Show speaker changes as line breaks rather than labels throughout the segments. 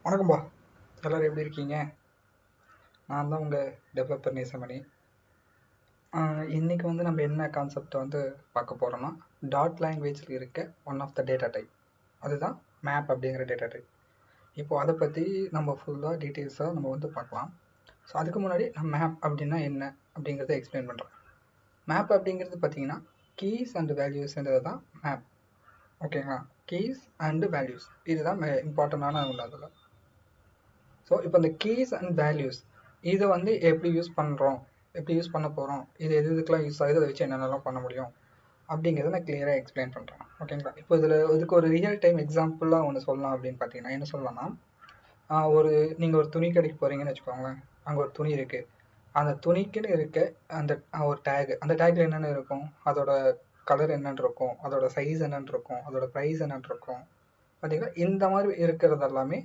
வணக்கம்பா. எல்லாரும் எப்படி இருக்கீங்க? நான் தான் உங்கள் டெவலப்பர் நேசமணி. இன்னைக்கு வந்து நம்ம என்ன கான்செப்டை வந்து பார்க்க போகிறோம்னா, டாட் லாங்குவேஜில் இருக்க one of the data type, அதுதான் மேப் அப்படிங்கிற டேட்டா டைப். இப்போது அதை பற்றி நம்ம ஃபுல்லாக டீட்டெயில்ஸாக நம்ம வந்து பார்க்கலாம். ஸோ அதுக்கு முன்னாடி நான் மேப் அப்படின்னா என்ன அப்படிங்கிறத எக்ஸ்பிளைன் பண்ணுறேன். மேப் அப்படிங்கிறது பார்த்தீங்கன்னா கீஸ் அண்ட் வேல்யூஸ்ன்றது தான் மேப். ஓகேங்களா? கீஸ் அண்டு வேல்யூஸ் இதுதான் இம்பார்ட்டண்டான ஒன்று அதில். ஸோ இப்போ இந்த கீஸ் அண்ட் வேல்யூஸ் இதை வந்து எப்படி யூஸ் பண்ணுறோம், எப்படி யூஸ் பண்ண போகிறோம், இது எதுக்கெலாம் யூஸ் ஆகுது, அதை வச்சு என்னென்னலாம் பண்ண முடியும் அப்படிங்கிறத நான் கிளியராக எக்ஸ்பிளைன் பண்ணுறேன். ஓகேங்களா? இப்போ இதுக்கு ஒரு ரியல் டைம் எக்ஸாம்பிளாக ஒன்று சொல்லலாம் அப்படின்னு பார்த்தீங்கன்னா என்ன சொல்லலாம்னா, ஒரு நீங்கள் ஒரு துணி கடைக்கு போகிறீங்கன்னு வச்சுக்கோங்களேன். அங்கே ஒரு துணி இருக்குது. அந்த துணிக்குன்னு இருக்க அந்த ஒரு டேக், அந்த டேக்கில் என்னென்ன இருக்கும், அதோட கலர் என்னென்னு இருக்கும், அதோட சைஸ் என்னென்னு இருக்கும், அதோட ப்ரைஸ் என்னென்னு இருக்கும். பார்த்தீங்கன்னா இந்த மாதிரி இருக்கிறது எல்லாமே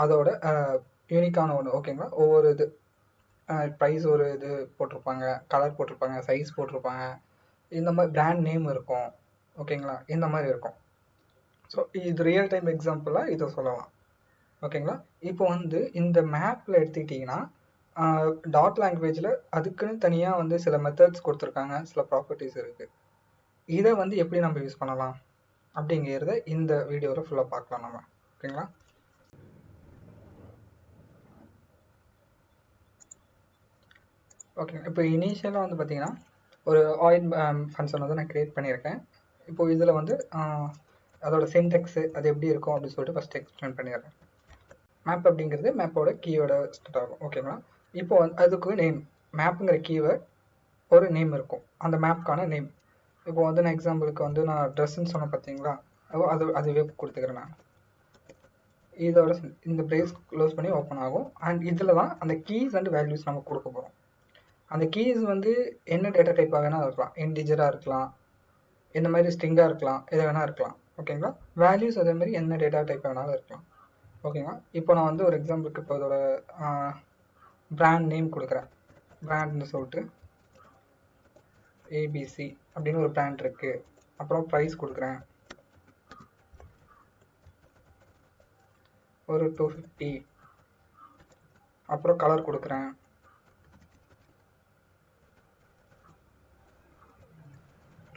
அதோட யூனிக்கான ஒன்று. ஓகேங்களா? ஒவ்வொரு இது ப்ரைஸ் ஒரு இது போட்டிருப்பாங்க, கலர் போட்டிருப்பாங்க, சைஸ் போட்டிருப்பாங்க, இந்த மாதிரி பிராண்ட் நேம் இருக்கும். ஓகேங்களா? இந்த மாதிரி இருக்கும். ஸோ இது ரியல் டைம் எக்ஸாம்பிளாக இதை சொல்லலாம். ஓகேங்களா? இப்போ வந்து இந்த மேப்பில் எடுத்துக்கிட்டிங்கன்னா டாட் லாங்குவேஜில் அதுக்குன்னு தனியாக வந்து சில மெத்தட்ஸ் கொடுத்துருக்காங்க, சில ப்ராப்பர்ட்டிஸ் இருக்குது. இதை வந்து எப்படி நம்ம யூஸ் பண்ணலாம் அப்படிங்கிறத இந்த வீடியோவில் ஃபுல்லாக பார்க்கலாம் நம்ம. ஓகேங்களா? ஓகே. இப்போ இனிஷியலாக வந்து பார்த்தீங்கன்னா ஒரு ஆயில் ஃபங்க்ஷன் வந்து நான் க்ரியேட் பண்ணியிருக்கேன். இப்போது இதில் வந்து அதோட சின்டெக்ஸு அது எப்படி இருக்கும் அப்படின்னு சொல்லிட்டு ஃபஸ்ட்டு எக்ஸ்பிளைன் பண்ணிடுறேன். மேப் அப்படிங்கிறது மேப்போட கீவேர்டை ஸ்டார்ட் ஆகும். ஓகேங்களா? இப்போ அதுக்கு நேம், மேப்புங்கிற கீவேர்ட் ஒரு நேம் இருக்கும், அந்த மேப்க்கான நேம். இப்போ வந்து நான் எக்ஸாம்பிளுக்கு வந்து நான் ட்ரெஸ்ஸுன்னு சொன்னேன் பார்த்தீங்களா, அதுவே கொடுத்துக்கிறேன் நான். இதோட இந்த பிரேஸ் க்ளோஸ் பண்ணி ஓப்பன் ஆகும். அண்ட் இதில் தான் அந்த கீஸ் அண்ட் வேல்யூஸ் நம்ம கொடுக்க போகிறோம். அந்த கீஸ் வந்து என்ன டேட்டா டைப்பாக வேணால் இருக்கலாம், இன்டிஜராக இருக்கலாம், இந்த மாதிரி ஸ்ட்ரிங்காக இருக்கலாம், எது வேணால் இருக்கலாம். ஓகேங்களா? வேல்யூஸ் அதே மாதிரி என்ன டேட்டா டைப் வேணாலும் இருக்கலாம். ஓகேங்களா? இப்போ நான் வந்து ஒரு எக்ஸாம்பிளுக்கு இப்போ இதோட பிராண்ட் நேம் கொடுக்குறேன். பிராண்ட்னு சொல்லிட்டு ஏபிசி அப்படின்னு ஒரு பிராண்ட் இருக்குது. அப்புறம் ப்ரைஸ் கொடுக்குறேன், ஒரு 250. அப்புறம் கலர் கொடுக்குறேன்,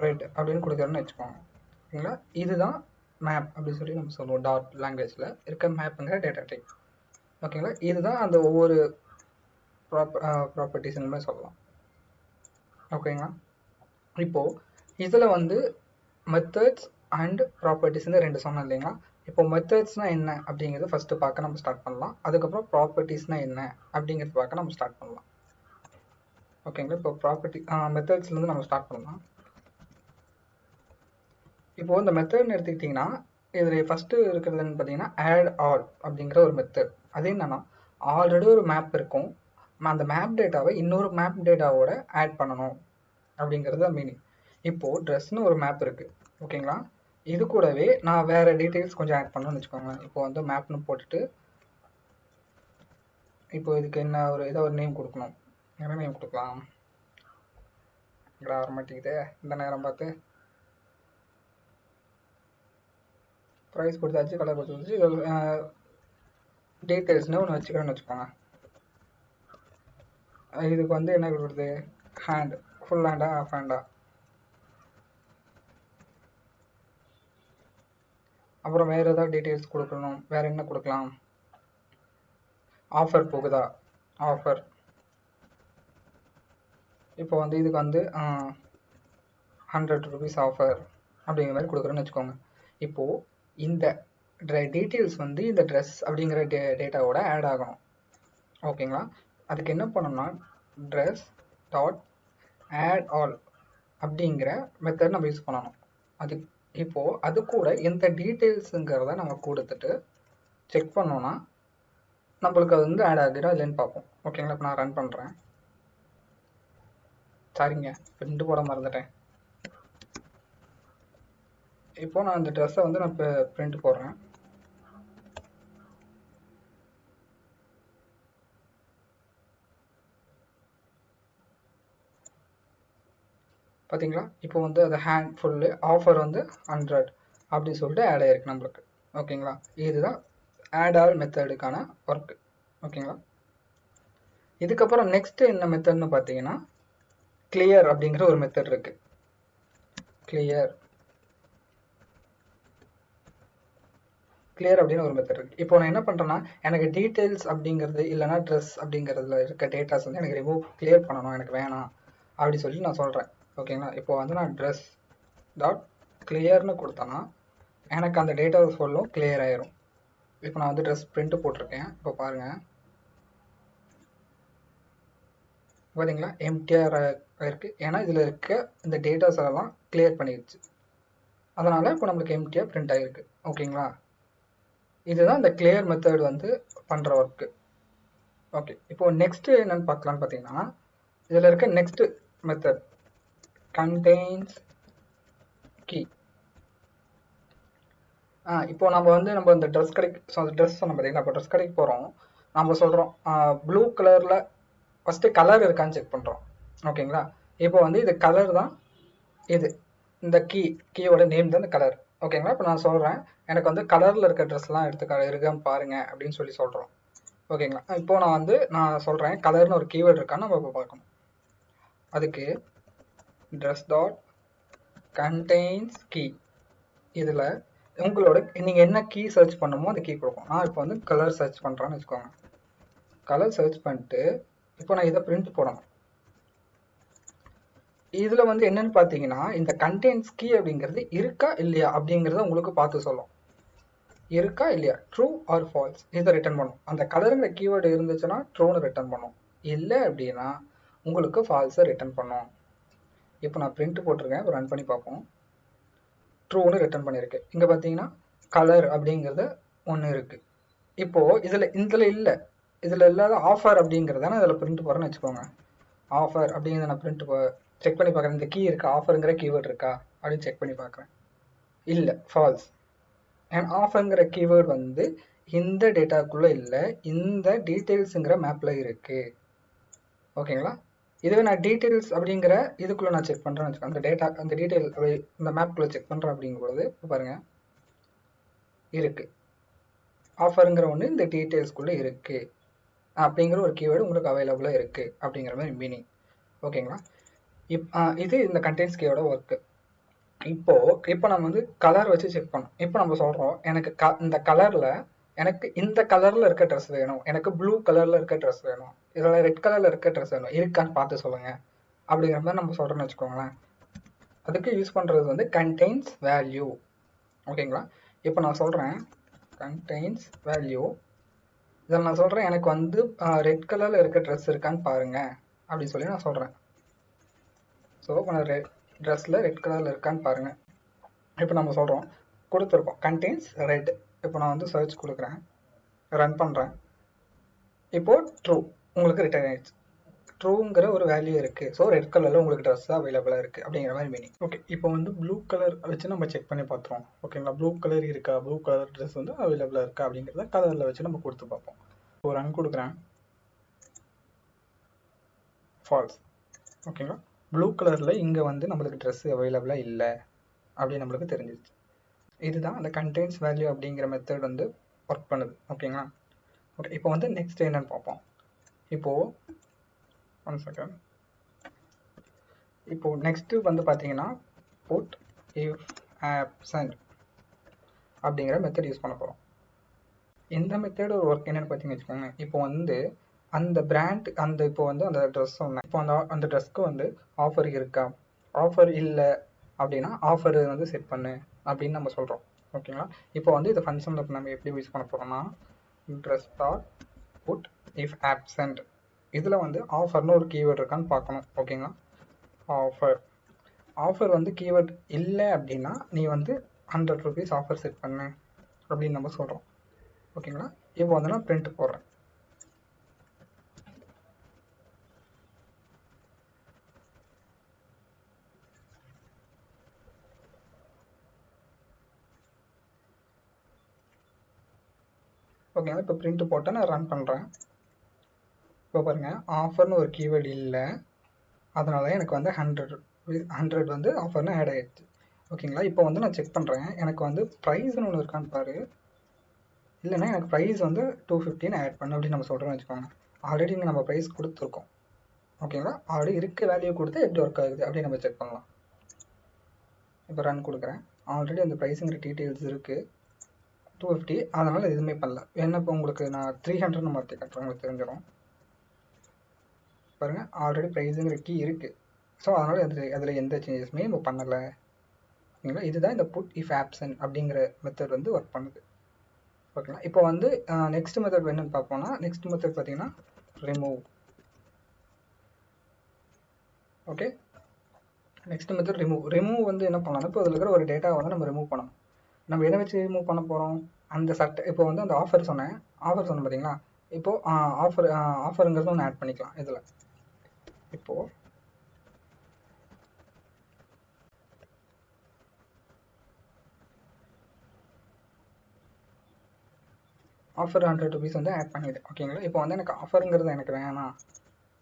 ரெட் அப்படின்னு கொடுக்குறேன்னு வச்சுக்கோங்க. ஓகேங்களா? இதுதான் மேப் அப்படின்னு சொல்லி நம்ம சொல்லுவோம். டாட் லாங்குவேஜில் இருக்க மேப்புங்கிற டேட்டா டைப். ஓகேங்களா? இதுதான் அந்த ஒவ்வொரு ப்ராப்பர்ட்டிஸ்ன்னு மாதிரி சொல்லலாம். ஓகேங்களா? இப்போது இதில் வந்து மெத்தட்ஸ் அண்ட் ப்ராப்பர்ட்டிஸ்ன்னு ரெண்டு சொன்னோம் இல்லைங்களா? இப்போ மெத்தட்ஸ்னால் என்ன அப்படிங்கிறத ஃபஸ்ட்டு பார்க்க நம்ம ஸ்டார்ட் பண்ணலாம். அதுக்கப்புறம் ப்ராப்பர்ட்டிஸ்னால் என்ன அப்படிங்கிறத பார்க்க நம்ம ஸ்டார்ட் பண்ணலாம். ஓகேங்களா? இப்போ மெத்தட்ஸ்லேருந்து நம்ம ஸ்டார்ட் பண்ணலாம். இப்போது இந்த மெத்தட்னு எடுத்துக்கிட்டிங்கன்னா இதில் ஃபஸ்ட்டு இருக்கிறதுன்னு பார்த்தீங்கன்னா ஆட் ஆல் அப்படிங்கிற ஒரு மெத்தட். அது என்னென்னா, ஆல்ரெடி ஒரு மேப் இருக்கும், அந்த மேப் டேட்டாவை இன்னொரு மேப் டேட்டாவோட ஆட் பண்ணணும் அப்படிங்கிறது தான் மீனிங். இப்போது ட்ரெஸ்னு ஒரு மேப் இருக்குது. ஓகேங்களா? இது கூடவே நான் வேறு டீட்டெயில்ஸ் கொஞ்சம் ஆட் பண்ணணும்னு வச்சுக்கோங்க. இப்போ வந்து மேப்னு போட்டுட்டு இப்போ இதுக்கு என்ன ஏதோ ஒரு நேம் கொடுக்கணும். என்ன நேம் கொடுக்கலாம்? இங்கே வர மாட்டேங்குது இந்த நேரம் பார்த்து. ப்ரைஸ் கொடுத்தாச்சு, கலர் கொடுத்தாச்சு, டீட்டெயில்ஸ்னு ஒன்று வச்சுக்கிறேன்னு வச்சுக்கோங்க. இதுக்கு வந்து என்ன கொடுக்குறது? ஹேண்ட், ஃபுல் ஹேண்டா ஆஃப் ஹேண்டா, அப்புறம் வேறு ஏதாவது டீட்டெயில்ஸ் கொடுக்கணும். வேறு என்ன கொடுக்கலாம்? ஆஃபர் போகுதா? ஆஃபர். இப்போ வந்து இதுக்கு வந்து 100 rupees ஆஃபர் அப்படிங்கிற மாதிரி கொடுக்குறேன்னு வச்சுக்கோங்க. இப்போது இந்த டீட்டெயில்ஸ் வந்து இந்த ட்ரெஸ் அப்படிங்கிற டேட்டாவோட ஆட் ஆகணும். ஓகேங்களா? அதுக்கு என்ன பண்ணணும்னா ட்ரெஸ் டாட் ஆட் ஆல் அப்படிங்கிற மெத்தட் நம்ம யூஸ் பண்ணணும். இப்போது அது கூட எந்த டீட்டெயில்ஸுங்கிறத நம்ம கொடுத்துட்டு செக் பண்ணோன்னா நம்மளுக்கு அது வந்து ஆட் ஆகுதா இல்லைன்னு பார்ப்போம். ஓகேங்களா? இப்போ நான் ரன் பண்ணுறேன். சரிங்க, பிரிண்ட் போட மறந்துட்டேன். இப்போ நான் இந்த ட்ரெஸ்ஸை வந்து நான் இப்போ பிரிண்ட் போடுறேன். பார்த்தீங்களா? இப்போ வந்து அது ஹேண்ட் ஃபுல்லு ஆஃபர் வந்து 100 அப்படின்னு சொல்லிட்டு ஆட் ஆகிருக்கு நம்மளுக்கு. ஓகேங்களா? இதுதான் ஆட் ஆல் மெத்தடுக்கான ஒர்க். ஓகேங்களா? இதுக்கப்புறம் நெக்ஸ்ட் என்ன மெத்தட்னு பார்த்தீங்கன்னா கிளியர் அப்படிங்கிற ஒரு மெத்தட் இருக்கு. கிளியர் அப்படின்னு ஒரு மெத்தட் இருக்கு. இப்போ நான் என்ன பண்றேன்னா, எனக்கு டீடைல்ஸ் அப்படிங்கிறது இல்லைன்னா ட்ரெஸ் அப்படிங்கிறதுல இருக்க டேட்டாஸ் வந்து எனக்கு கிளியர் பண்ணணும், எனக்கு வேணாம் அப்படி சொல்லி நான் சொல்றேன். ஓகேங்களா? இப்போ வந்து நான் ட்ரெஸ் டாட் கிளியர்னு கொடுத்தேன்னா எனக்கு அந்த டேட்டா சொல்லும் கிளியர் ஆயிரும். இப்போ நான் வந்து ட்ரெஸ் பிரிண்ட் போட்டிருக்கேன். இப்போ பாருங்க, பார்த்தீங்களா எம்டிஆர் இருக்கு. ஏன்னா இதில் இருக்க இந்த டேட்டாஸ் எல்லாம் கிளியர் பண்ணிடுச்சு. அதனால இப்போ நம்மளுக்கு எம்டிஆர் பிரிண்ட் ஆயிருக்கு. ஓகேங்களா? இதுதான் இந்த கிளியர் மெத்தட் வந்து பண்ற ஒர்க்கு. ஓகே, இப்போ நெக்ஸ்ட் என்னன்னு பார்க்கலாம்னு பார்த்தீங்கன்னா, இதில் இருக்க நெக்ஸ்ட் மெத்தட் கண்டெய்ன்ஸ் கீ. இப்போ நம்ம இந்த ட்ரெஸ் கடைக்கு ட்ரெஸ் சொன்ன பார்த்தீங்கன்னா, இப்போ ட்ரெஸ் கடைக்கு போகிறோம். நம்ம சொல்கிறோம் ப்ளூ கலரில் ஃபஸ்ட்டு கலர் இருக்கான்னு செக் பண்ணுறோம். ஓகேங்களா? இப்போ வந்து இது கலர் தான், இது இந்த கீயோட நேம் தான் இந்த கலர். ஓகேங்களா? இப்போ நான் சொல்கிறேன் எனக்கு வந்து கலரில் இருக்க ட்ரெஸ்லாம் இருக்கான்னு பாருங்க அப்படின்னு சொல்லி சொல்கிறோம். ஓகேங்களா? இப்போ நான் சொல்கிறேன் கலர்னு ஒரு கீவேர்டு இருக்கான்னு நம்ம இப்போ பார்க்கணும். அதுக்கு ட்ரெஸ் டாட் கண்டெய்ன்ஸ் கீ. இதில் உங்களோட நீங்கள் என்ன கீ சர்ச் பண்ணணுமோ அந்த கீ கொடுக்கும். நான் இப்போ வந்து கலர் சர்ச் பண்ணுறேன்னு வச்சுக்கோங்க. கலர் சர்ச் பண்ணிட்டு இப்போ நான் இதை பிரிண்ட் போடணும். இதில் வந்து என்னன்னு பார்த்தீங்கன்னா, இந்த கண்டெய்ன்ஸ் கீ அப்படிங்கிறது இருக்கா இல்லையா அப்படிங்கிறத உங்களுக்கு பார்த்து சொல்லும். இருக்கா இல்லையா, ட்ரூ ஆர் ஃபால்ஸ் இதை ரிட்டர்ன் பண்ணும். அந்த கலருங்கிற கீவேர்டு இருந்துச்சுன்னா ட்ரூன்னு ரிட்டர்ன் பண்ணும், இல்லை அப்படின்னா உங்களுக்கு ஃபால்ஸை ரிட்டர்ன் பண்ணும். இப்போ நான் பிரிண்ட் போட்டிருக்கேன், இப்போ ரன் பண்ணி பார்ப்போம். ட்ரூன்னு ரிட்டர்ன் பண்ணியிருக்கு. இங்கே பார்த்தீங்கன்னா கலர் அப்படிங்கிறது ஒன்று இருக்குது. இப்போது இதில் இல்லை, இதில் இல்லாத ஆஃபர் அப்படிங்கிறத நான் இதில் பிரிண்ட் போகிறேன்னு வச்சுக்கோங்க. ஆஃபர் அப்படிங்கிறத நான் பிரிண்ட் செக் பண்ணி பார்க்குறேன். இந்த கீ இருக்கா, ஆஃபருங்கிற கீவேர்டு இருக்கா அப்படின்னு செக் பண்ணி பார்க்குறேன். இல்லை, ஃபால்ஸ். அண்ட் ஆஃபருங்கிற கீவேர்டு வந்து இந்த டேட்டாக்குள்ளே இல்லை, இந்த டீட்டெயில்ஸுங்கிற மேப்பில் இருக்குது. ஓகேங்களா? இதுவே நான் டீட்டெயில்ஸ் அப்படிங்கிற இதுக்குள்ளே நான் செக் பண்ணுறேன்னு வச்சுக்கோங்க. அந்த டேட்டா அந்த டீட்டெயில் இந்த மேப்குள்ளே செக் பண்ணுறேன் அப்படிங்கும்போது இப்போ பாருங்கள் இருக்குது, ஆஃபருங்கிற ஒன்று இந்த டீட்டெயில்ஸ்குள்ளே இருக்குது அப்படிங்கிற ஒரு கீவேர்டு உங்களுக்கு அவைலபிளாக இருக்குது அப்படிங்கிற மாதிரி மீனிங். ஓகேங்களா? இது இந்த கண்டெய்ன்ஸ் கீயோட ஒர்க்கு. இப்போ நம்ம வந்து கலர் வச்சு செக் பண்ணோம். இப்போ நம்ம சொல்கிறோம் எனக்கு இந்த கலரில் எனக்கு இந்த கலரில் இருக்க ட்ரெஸ் வேணும், எனக்கு ப்ளூ கலரில் இருக்க ட்ரெஸ் வேணும், இதில் ரெட் கலரில் இருக்க ட்ரெஸ் வேணும், இருக்கான்னு பார்த்து சொல்லுங்கள் அப்படிங்கிற மாதிரி நம்ம சொல்கிறோன்னு வச்சுக்கோங்களேன். அதுக்கு யூஸ் பண்ணுறது வந்து கண்டெய்ன்ஸ் வேல்யூ. ஓகேங்களா? இப்போ நான் சொல்கிறேன் கண்டெய்ன்ஸ் வேல்யூ. இதில் நான் சொல்கிறேன் எனக்கு வந்து ரெட் கலரில் இருக்க ட்ரெஸ் இருக்கான்னு பாருங்கள் அப்படின்னு சொல்லி நான் சொல்கிறேன். ஸோ இப்போ நான் ட்ரெஸ்ஸில் ரெட் கலரில் இருக்கான்னு பாருங்கள். இப்போ நம்ம சொல்கிறோம் கொடுத்துருக்கோம் கண்டெய்ன்ஸ் ரெட். இப்போ நான் வந்து சர்ச் கொடுக்குறேன், ரன் பண்ணுறேன். இப்போது ட்ரூ உங்களுக்கு ரிட்டர்ன் ஆயிடுச்சு. ட்ரூங்கிற ஒரு வேல்யூ இருக்குது. ஸோ ரெட் கலரில் உங்களுக்கு ட்ரெஸ் அவைலபிளாக இருக்குது அப்படிங்கிற மாதிரி மீனிங். ஓகே, இப்போ வந்து ப்ளூ கலர் வச்சு நம்ம செக் பண்ணி பார்த்துருவோம். ஓகேங்களா? ப்ளூ கலர் இருக்கா, ப்ளூ கலர் ட்ரெஸ் வந்து அவைலபிளாக இருக்கா அப்படிங்கிறத கலரில் வச்சு நம்ம கொடுத்து பார்ப்போம். இப்போ ரன் கொடுக்குறேன், ஃபால்ஸ். ஓகேங்களா? ப்ளூ கலரில் இங்கே வந்து நம்மளுக்கு ட்ரெஸ் அவைலபிளாக இல்லை அப்படின்னு நம்மளுக்கு தெரிஞ்சிருச்சு. இதுதான் அந்த கண்டெய்ன்ஸ் வேல்யூ அப்படிங்கிற மெத்தட் வந்து ஒர்க் பண்ணுது. ஓகேங்களா? ஓகே, இப்போ வந்து நெக்ஸ்ட் என்னன்னு பார்ப்போம். இப்போது ஒன் செகண்ட். இப்போது நெக்ஸ்ட்டு வந்து பார்த்தீங்கன்னா புட் இஃப் ஆப்சண்ட் அப்படிங்கிற மெத்தட் யூஸ் பண்ண போகிறோம். இந்த மெத்தட் ஒரு ஒர்க் என்னென்னு பார்த்தீங்கன்னு வச்சுக்கோங்க. இப்போ வந்து அந்த பிராண்ட் இப்போ வந்து அந்த ட்ரெஸ் சொன்னேன். இப்போ அந்த ட்ரெஸ்க்கு வந்து ஆஃபர் இருக்கா, ஆஃபர் இல்லை அப்படின்னா ஆஃபர் வந்து செட் பண்ணு அப்படின்னு நம்ம சொல்கிறோம். ஓகேங்களா? இப்போ வந்து இது ஃபங்க்ஷனில் நம்ம எப்படி யூஸ் பண்ண போகிறோம்னா trees dot put if absent. இதில் வந்து ஆஃபர்னு ஒரு கீவேர்டு இருக்கான்னு பார்க்கணும். ஓகேங்களா? ஆஃபர் வந்து கீவேர்டு இல்லை அப்படின்னா நீ வந்து 100 rupees ஆஃபர் செட் பண்ணு அப்படின்னு நம்ம சொல்கிறோம். ஓகேங்களா? இப்போ வந்து நான் பிரிண்ட் போடுறேன். ஓகேங்களா? இப்போ பிரிண்ட் போட்டு நான் ரன் பண்ணுறேன். இப்போ பாருங்கள் ஆஃபர்னு ஒரு கீவேர்டு இல்லை, அதனால எனக்கு வந்து 100 வந்து ஆஃபர்னு ஆட் ஆகிடுச்சு. ஓகேங்களா? இப்போ வந்து நான் செக் பண்ணுறேன் எனக்கு வந்து ப்ரைஸ்னு ஒன்று இருக்கான்னு பாரு. இல்லைன்னா எனக்கு ப்ரைஸ் வந்து 250 ஆட் பண்ணு அப்படின்னு நம்ம சொல்கிறோம்னு வச்சுக்கோங்க. ஆல்ரெடி இங்கே நம்ம ப்ரைஸ் கொடுத்துருக்கோம். ஓகேங்களா, ஆல்ரெடி இருக்க வேல்யூ கொடுத்து எப்படி ஒர்க் ஆகுது அப்படின்னு நம்ம செக் பண்ணலாம். இப்போ ரன் கொடுக்குறேன். ஆல்ரெடி அந்த ப்ரைஸுங்கிற டீட்டெயில்ஸ் இருக்குது 250, அதனால் எதுவுமே பண்ணல. என்ன இப்போ உங்களுக்கு நான் 300 மாற்றி காட்டுறேன், உங்களுக்கு தெரிஞ்சிடும். பாருங்கள், ஆல்ரெடி ப்ரைஸுங்கிற கீ இருக்குது. ஸோ அதனால் அதில் எந்த சேஞ்சஸுமே நம்ம பண்ணலை. ஓகேங்களா, இதுதான் இந்த புட் இஃப் ஆப்சன் அப்படிங்கிற மெத்தட் வந்து ஒர்க் பண்ணுது. ஓகேங்களா, இப்போ வந்து நெக்ஸ்ட் மெத்தட் என்னன்னு பார்ப்போம்னா, நெக்ஸ்ட் மெத்தட் பார்த்தீங்கன்னா remove. Okay, next method remove வந்து என்ன பண்ணலாம், இப்போ அதில் இருக்கிற ஒரு டேட்டா வந்து நம்ம ரிமூவ் பண்ணணும். நம்ம எதை வச்சு ரிமூவ் பண்ண போகிறோம், அந்த சட்டை. இப்போ வந்து அந்த ஆஃபர் சொன்னேன் பார்த்தீங்களா, இப்போது ஆஃபருங்கிறது ஒன்று ஆட் பண்ணிக்கலாம் இதில். இப்போது ஆஃபர் 100 rupees வந்து ஆட் பண்ணிவிட்டேன். ஓகேங்களா, இப்போ வந்து எனக்கு ஆஃபருங்கிறது எனக்கு வேணாம்,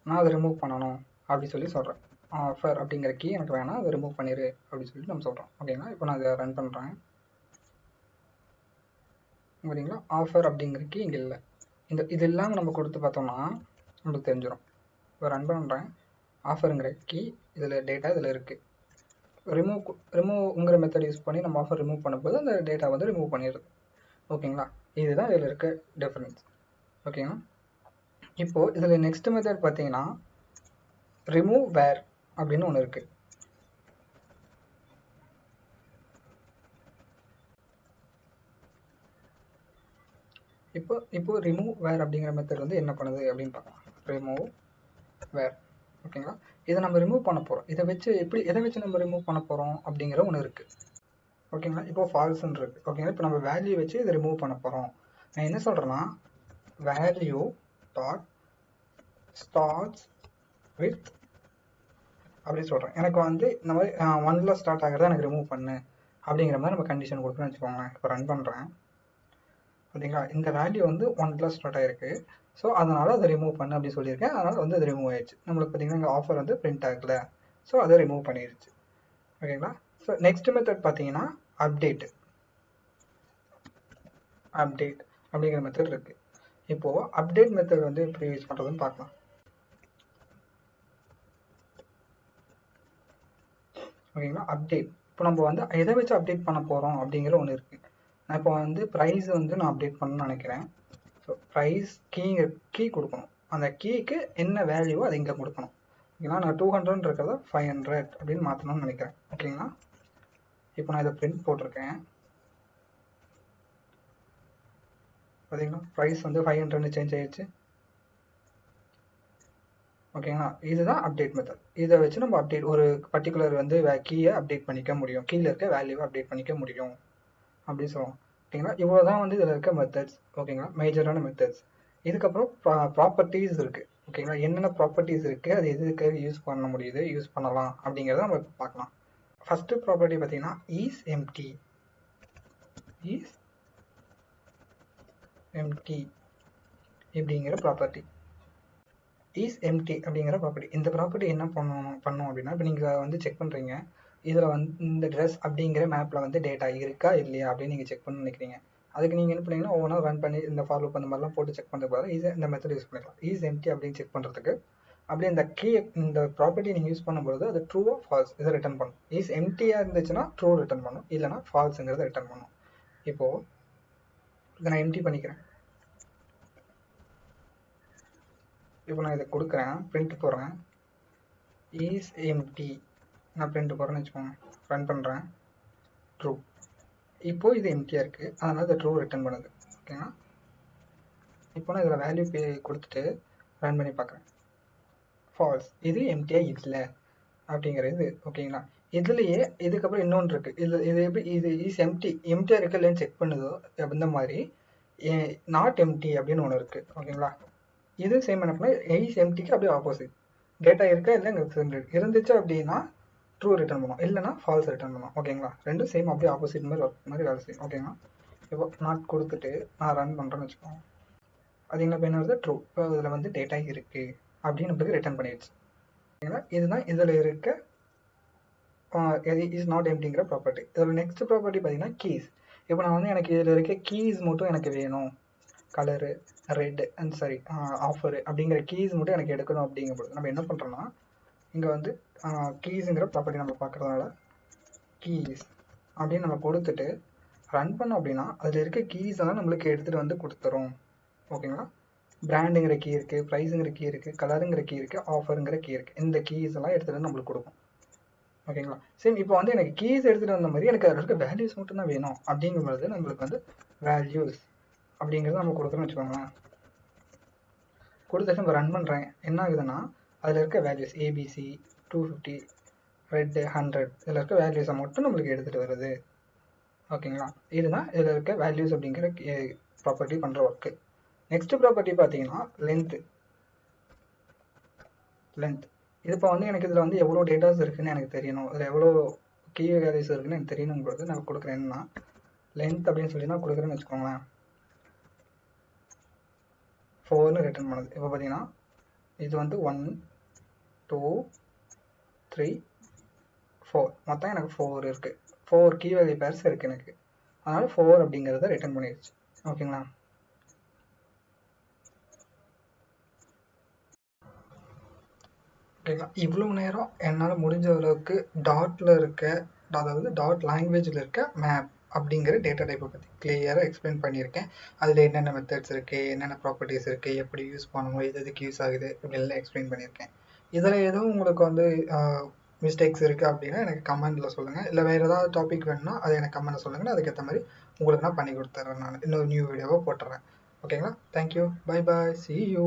நான் அதை ரிமூவ் பண்ணணும் அப்படி சொல்லி சொல்கிறேன். ஆஃபர் அப்படிங்கிற கீ எனக்கு வேணாம், அதை ரிமூவ் பண்ணிடு அப்படின்னு சொல்லிட்டு நம்ம சொல்கிறோம். ஓகேங்களா, இப்போ நான் இதை ரன் பண்ணுறேன். சரிங்களா, ஆஃபர் அப்படிங்கிற கீ இங்கே இல்லை. இது இல்லாமல் நம்ம கொடுத்து பார்த்தோம்னா நம்மளுக்கு தெரிஞ்சிடும். இப்போ ரன் பண்ணுறேன். ஆஃபருங்கிற கீ இதில் டேட்டா இதில் இருக்குது. ரிமூவ்ங்கிற மெத்தட் யூஸ் பண்ணி நம்ம ஆஃபர் ரிமூவ் பண்ணும்போது அந்த டேட்டா வந்து ரிமூவ் பண்ணிடுது. ஓகேங்களா, இதுதான் இதில் இருக்க டிஃப்ரென்ஸ். ஓகேங்களா, இப்போது இதில் நெக்ஸ்ட் மெத்தட் பார்த்தீங்கன்னா ரிமூவ் வேர் அப்படின்னு ஒன்று இருக்குது. இப்போ ரிமூவ் வேர் அப்படிங்கிற மெத்தட் வந்து என்ன பண்ணுது அப்படின்னு பார்க்கலாம். ரிமூவ் வேர். ஓகேங்களா, இதை நம்ம ரிமூவ் பண்ண போகிறோம். எதை வச்சு நம்ம ரிமூவ் பண்ண போகிறோம் அப்படிங்கிற ஒன்று இருக்குது. ஓகேங்களா, இப்போ ஃபால்ஸ்ன்னு இருக்குது. ஓகேங்களா, இப்போ நம்ம வேல்யூ வச்சு இதை ரிமூவ் பண்ண போகிறோம். நான் என்ன சொல்கிறேன்னா வேல்யூ டாட் ஸ்டார்ட்ஸ் வித் அப்படின்னு சொல்கிறேன். எனக்கு வந்து இந்த மாதிரி 1ல் ஸ்டார்ட் ஆகிறத எனக்கு ரிமூவ் பண்ணு அப்படிங்கிற மாதிரி நம்ம கண்டிஷன் கொடுக்குறோன்னு வச்சுக்கோங்களேன். இப்போ ரன் பண்ணுறேன். ஓகேங்களா, இந்த வேல்யூ வந்து 1ல் ஸ்டார்ட் ஆகிருக்கு. ஸோ அதனால் அதை ரிமூவ் பண்ணு அப்படின்னு சொல்லியிருக்கேன். அதனால் வந்து அது ரிமூவ் ஆயிடுச்சு. நம்மளுக்கு பார்த்தீங்கன்னா இங்கே ஆஃபர் வந்து பிரிண்ட் ஆகலை. ஸோ அதை ரிமூவ் பண்ணிடுச்சு. ஓகேங்களா, ஸோ நெக்ஸ்ட் மெத்தட் பார்த்தீங்கன்னா அப்டேட் அப்படிங்கிற மெத்தட் இருக்குது. இப்போது அப்டேட் மெத்தட் வந்து எப்படி யூஸ் பண்ணுறதுன்னு பார்க்கலாம். ஓகேங்களா, அப்டேட். இப்போ நம்ம வந்து எதை வச்சு அப்டேட் பண்ண போகிறோம் அப்படிங்கிற ஒன்று இருக்குது. நான் இப்போ வந்து ப்ரைஸ் வந்து நான் அப்டேட் பண்ணணும்னு நினைக்கிறேன். ஸோ ப்ரைஸ் கீ கொடுக்கணும். அந்த கீக்கு என்ன வேல்யூவோ அதை இங்கே கொடுக்கணும். ஓகேங்களா, நான் 200 இருக்கிறத 500 அப்படின்னு மாற்றணும்னு நினைக்கிறேன். ஓகேங்களா, இப்போ நான் இதை பிரிண்ட் போட்டிருக்கேன். பார்த்தீங்கன்னா ப்ரைஸ் வந்து 500 சேஞ்ச் ஆயிடுச்சு. ஓகேங்களா, இதுதான் அப்டேட் மெத்தட். இதை வச்சு நம்ம ஒரு பர்டிகுலர் வந்து கீயை அப்டேட் பண்ணிக்க முடியும், கீழே இருக்க வேல்யூவை அப்டேட் பண்ணிக்க முடியும் அப்படின்னு சொல்லுவோம். ஓகேங்களா, இவ்வளோ தான் வந்து இதில் இருக்க மெத்தட்ஸ். ஓகேங்களா, மேஜரான மெத்தட்ஸ். இதுக்கப்புறம் ப்ராப்பர்ட்டிஸ் இருக்குது. ஓகேங்களா, என்னென்ன ப்ராப்பர்ட்டிஸ் இருக்குது, அது எதுக்கு யூஸ் பண்ண முடியுது, யூஸ் பண்ணலாம் அப்படிங்கிறத நம்ம பார்க்கலாம். ஃபஸ்ட்டு ப்ராப்பர்ட்டி பார்த்தீங்கன்னா இஸ் எம்டி இப்படிங்கிற ப்ராப்பர்ட்டி. இஸ் எம்டி அப்படிங்கிற ப்ராப்பர்ட்டி. இந்த ப்ராப்பர்ட்டி என்ன பண்ணோம் அப்படின்னா, இப்போ நீங்கள் வந்து செக் பண்ணுறீங்க, இதில் வந்து இந்த ட்ரெஸ் அப்படிங்கிற மேப்பில் வந்து டேட்டா இருக்கா இல்லையா அப்படின்னு நீங்கள் செக் பண்ண நினைக்கிறீங்க. அதுக்கு நீங்கள் என்ன பண்ணீங்கன்னா ஒவ்வொன்றா ரன் பண்ணி இந்த ஃபாலோ அந்த மாதிரிலாம் போட்டு செக் பண்ணுறது போது இந்த மெத்தட் யூஸ் பண்ணிக்கலாம். இஸ் எம்டி அப்படின்னு செக் பண்ணுறதுக்கு அப்படியே இந்த ப்ராப்பர்ட்டி நீங்கள் யூஸ் பண்ணும்போது அது ட்ரூவோ ஃபால்ஸ் இதை ரிட்டர்ன் பண்ணும். இஸ் எம்டியாக இருந்துச்சுன்னா ட்ரூ ரிட்டர்ன் பண்ணும், இல்லைனா ஃபால்ஸுங்கிறத ரிட்டர்ன் பண்ணும். இப்போது இதை நான் எம்டி பண்ணிக்கிறேன். இப்போ நான் இதை கொடுக்குறேன், பிரிண்ட் போடுறேன். இஸ் எம்டி நான் பிரிண்ட் போடுறேன்னு வச்சுக்கோங்க. ரன் பண்ணுறேன். ட்ரூ. இப்போது இது எம்டியாக இருக்குது, அதனால் இதை ட்ரூ ரிட்டர்ன் பண்ணுது. ஓகேங்களா, இப்போ நான் இதில் வேல்யூ கொடுத்துட்டு ரன் பண்ணி பார்க்குறேன். ஃபால்ஸ், இது எம்டியாக இல்லை அப்படிங்கிறது. ஓகேங்களா, இதுலேயே இதுக்கப்புறம் இன்னொன்று இருக்குது. இது எப்படி இது இஸ் எம்டியாக இருக்கு இல்லைன்னு செக் பண்ணுதோ இந்த மாதிரி நாட் எம்டி அப்படின்னு ஒன்று இருக்குது. ஓகேங்களா, இது சேம் என்ன பண்ணால் இஸ் எம்டிக்கு அப்படியே ஆப்போசிட். டேட்டா இருக்கா இல்லை இருந்துச்சு அப்படின்னா ட்ரூ ரிட்டர்ன் பண்ணும், இல்லைனா ஃபால்ஸ் ரிட்டர்ன் பண்ணும். ஓகேங்களா, ரெண்டும் சேம் அப்படியே ஆப்போசிட் மாதிரி வேலை செய்யும். ஓகேங்களா, இப்போ நாட் கொடுத்துட்டு நான் ரன் பண்ணுறேன்னு வச்சுக்கோங்க. அது என்ன பண்ணுறது, ட்ரூ. இப்போ இதில் வந்து டேட்டா இருக்குது அப்படின்னு நம்மளுக்கு ரிட்டர்ன் பண்ணிடுச்சு. ஓகேங்களா, இதுதான் இதில் இருக்க இஸ் நாட் எம்டிங்கிற ப்ராப்பர்ட்டி. இதில் நெக்ஸ்ட் ப்ராப்பர்ட்டி பார்த்தீங்கன்னா கீஸ். இப்போ நான் வந்து எனக்கு இதில் இருக்க கீஸ் மட்டும் எனக்கு வேணும், colour, red and sorry offer அப்படிங்கிற கீஸ் மட்டும் எனக்கு எடுக்கணும் அப்படிங்கும்போது நம்ம என்ன பண்ணுறோன்னா, இங்கே வந்து கீஸுங்கிற ப்ராப்பர்ட்டி நம்ம பார்க்குறதுனால கீஸ் அப்படின்னு நம்ம கொடுத்துட்டு ரன் பண்ணோம் அப்படின்னா அதில் இருக்க கீஸ் எல்லாம் நம்மளுக்கு எடுத்துகிட்டு வந்து கொடுத்துரும். ஓகேங்களா? பிராண்டுங்கிற கீ இருக்குது, ப்ரைஸுங்கிற கீ இருக்குது, கலருங்கிற கீ இருக்குது, ஆஃபருங்கிற கீ இருக்குது. இந்த கீஸ் எல்லாம் எடுத்துகிட்டு வந்து நம்மளுக்கு கொடுக்கும். ஓகேங்களா? சரி, இப்போ வந்து எனக்கு கீஸ் எடுத்துகிட்டு வந்த மாதிரி எனக்கு அதில் இருக்க வேல்யூஸ் மட்டும் தான் வேணும் அப்படிங்கும்போது நம்மளுக்கு வந்து வேல்யூஸ் அப்படிங்கிறத நம்ம கொடுக்குறோன்னு வச்சுக்கோங்களேன். கொடுத்துட்டு நம்ம ரன் பண்ணுறேன், என்ன ஆகுதுன்னா அதில் இருக்க வேல்யூஸ் ஏபிசி 250 ரெட்டு 100 இதில் இருக்க வேல்யூஸை மட்டும் நம்மளுக்கு எடுத்துகிட்டு வருது. ஓகேங்களா? இதுதான் இதில் இருக்க வேல்யூஸ் அப்படிங்கிற ப்ராப்பர்ட்டி பண்ணுற ஒர்க்கு. நெக்ஸ்ட் ப்ராப்பர்ட்டி பார்த்தீங்கன்னா லென்த். இது இப்போ வந்து எனக்கு இதில் வந்து எவ்வளோ டேட்டாஸ் இருக்குன்னு எனக்கு தெரியணும், இதில் எவ்வளோ கீ வேல்யூஸ் இருக்குன்னு எனக்கு தெரியணுங்கிறது நான் கொடுக்குறேன். என்னன்னா லென்த் அப்படின்னு சொல்லி நான் கொடுக்குறேன்னு வச்சுக்கோங்களேன். 4ன்னு ரிட்டர்ன் பண்ணுது. இப்போ பார்த்தீங்கன்னா இது வந்து 1 2 3 4 மொத்தம் எனக்கு 4 இருக்குது. 4 கீ வேல்யூ பேர்ஸ் இருக்குது எனக்கு. அதனால் 4 அப்படிங்கிறத ரிட்டர்ன் பண்ணிடுச்சு. ஓகேங்களா? ஓகேங்களா? இவ்வளோ நேரம் என்னால் முடிஞ்ச அளவுக்கு டாட்டில் இருக்க, அதாவது டாட் லாங்குவேஜில் இருக்க மேப் அப்படிங்கிற டேட்டா டைப்பை பற்றி கிளியராக எக்ஸ்பிளைன் பண்ணியிருக்கேன். அதில் என்னென்ன மெத்தட்ஸ் இருக்குது, என்னென்ன ப்ராப்பர்ட்டிஸ் இருக்குது, எப்படி யூஸ் பண்ணணும், எதுக்கு யூஸ் ஆகுது, இப்படி எல்லாம் எக்ஸ்பிளைன் பண்ணியிருக்கேன். இதில் எதுவும் உங்களுக்கு வந்து மிஸ்டேக்ஸ் இருக்குது அப்படின்னா எனக்கு கமெண்டில் சொல்லுங்கள். இல்லை வேறு ஏதாவது டாபிக் வேணும்னா அதை எனக்கு கமெண்டில் சொல்லுங்கள். அதுக்கேற்ற மாதிரி உங்களுக்கு நான் பண்ணி கொடுத்துட்றேன். நான் இன்னொரு நியூ வீடியோவை போட்டுறேன். ஓகேங்களா? Thank you, bye bye, see you.